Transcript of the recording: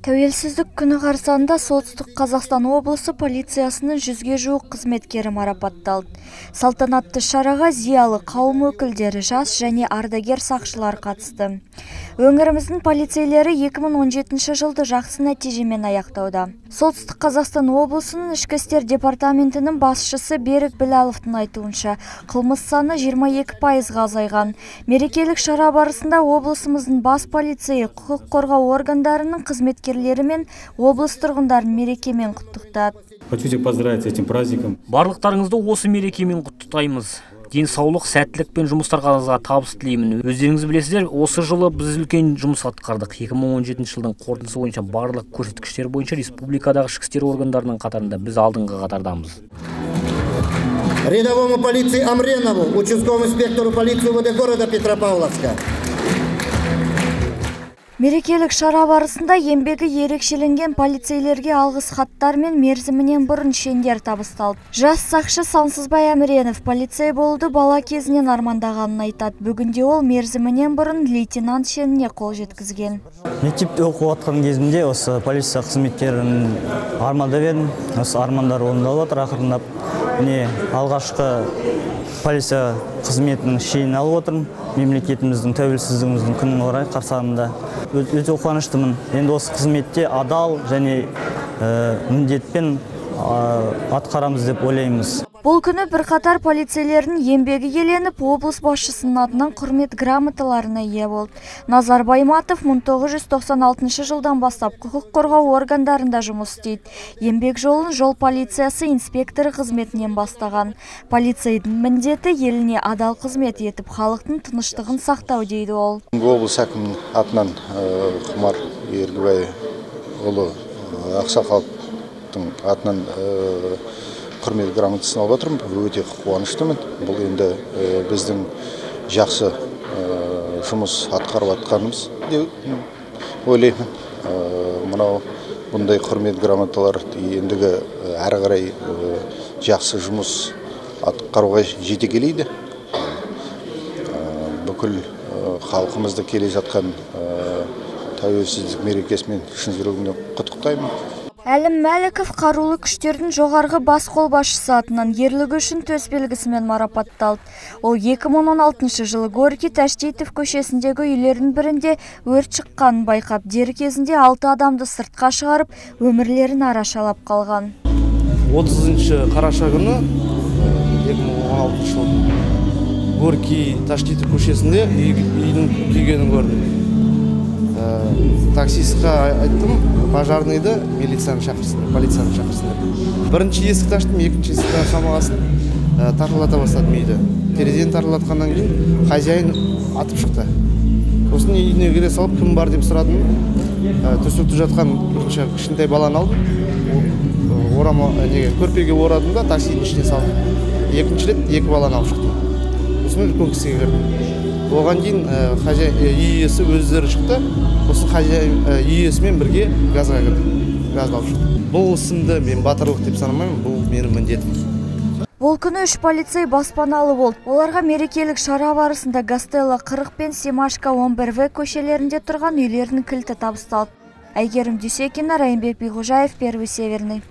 Тәуелсіздік күні қарсаңында Солтүстік Қазақстан облысы полициясының 100-ге жуық қызметкері марапатталды. Салтанатты шараға зиялы қауым өкілдері, жас және ардагер сақшылар қатысты. Өңіріміздің полицейлері 2017 жылды жақсы нәтижемен аяқтауда. Солтүстік Қазақстан облысының ішкі істер департаментінің басшысы Берік Біләловтың айтуынша, қылмыс саны 22%-ға азайған. Мерекелік шара барысында облысымыздың бас полицейі, құқық қорғау органдарының қызметкерлері мен облыс тұрғындарын мерекемен құттықтады. Хочу всех поздравить с этим праздником. Барлықтарыңызды осы мерекемен құттықтаймыз. Денсаулық, сәттілік пен жұмыстарыңызға табыс тілеймін. Өздеріңіз білесіздер, осы жылы біз үлкен жұмыс атқардық. 2017 жылдың қорытындысы бойынша барлық көрсеткіштер бойынша республикадағы ішкі істер органдарының қатарында біз алдыңғы қатардамыз. Рядовому полиции Амренову, участковому инспектору полиции УВД города Петропавловска. Мерекелік шара барысында еңбегі ерекшеленген полицейлерге алғыс хаттар мен мерзімінен бұрын шендер табысталды. Жас сақшы Сансызбай Әміренов полицей болуды бала кезінен армандағанын айтады. Бүгінде ол мерзімінен бұрын лейтенант шеніне қол жеткізген. Мектепте оқып жатқан кезімде осы полиция қызметкерін армандап едім. Осы армандар орындалып жатыр ақырындап. Міне алғашқы полиция қызметінің шенін алып отырмын. Мемлекетіміздің тәуелсіздігіміздің күніне орай қарсаңында өте қуаныштымын. Енді осы қызметте адал және міндетпен атқарамыз деп ойлаймыз. Бұл күні бірқатар полицейлердің еңбегі еленіп, облыс басшысының атынан құрмет грамоталарына ие болды. Назар Байматов 1996 жылдан бастап құқық қорғау органдарында жұмыс істейді. Еңбек жолын жол полициясы инспекторы қызметінен бастаған. Полицейдің міндеті еліне адал қызмет етіп, халықтың тыныштығын сақтау дейді ол. Облыс әкімінің атынан Құмар Ергібай ұлы ақсақалдың атынан құрмет грамотасын алып отырмын. Өте қуаныштымын. Бұл енді біздің жақсы жұмыс атқарып жатқанымыз деп ойлаймын. Мынау бұндай құрмет грамоталар ендігі әрі қарай жақсы жұмыс атқаруға жете келейді. Бүкіл халқымызды келе жатқан тәуелсіздік мерекесімен шын жүрегімнен құттықтаймын. Әлім Мәліков қарулы күштердің жоғарғы бас қолбасшысы атынан ерлігі үшін төсбелгісімен марапатталды. Ол 2016 жылы Горький Тәштейтов көшесіндегі үйлердің бірінде өрт шыққанын байқап, дер кезінде 6 адамды сыртқа шығарып, өмірлерін арашалап қалған. 30 қараша күні 2016 жылы Горький Тәштейтов көшесінде үйдің күйгенін көрдім. Таксистқа айттым, пожарныйды, милицияны шақырсын, полицияны шақырсын. Бірінші есікті аштым, екінші есікті қамағасын тарылата бастадым үйді. Терезені тарылатқаннан кейін хозяин атып шықты. Сосын үйіне кіре салып, кім бар деп сұрадым. Төсекте жатқан кішкентай баланы алдым. Көрпеге орадым да, таксидің ішіне салдым. Екінші рет 2 баланы алып шықтым. Сосын үлкен кісіге кірдім. Оған дейін үй иесі өздері шықты. Осы үй иесімен бірге газға кірдім. Газды алып шықтым. Бұл ісімді мен батырлық деп санамаймын, бұл менің міндетім. Бұл күні 3 полицей баспаналы болды. Оларға мерекелік шара барысында Гастелло 40 пен Семашко 11В көшелерінде тұрған үйлердің кілті табысталды. Әйгерім Дүйсекина, Райымбек Биғожаев, Первый Северный.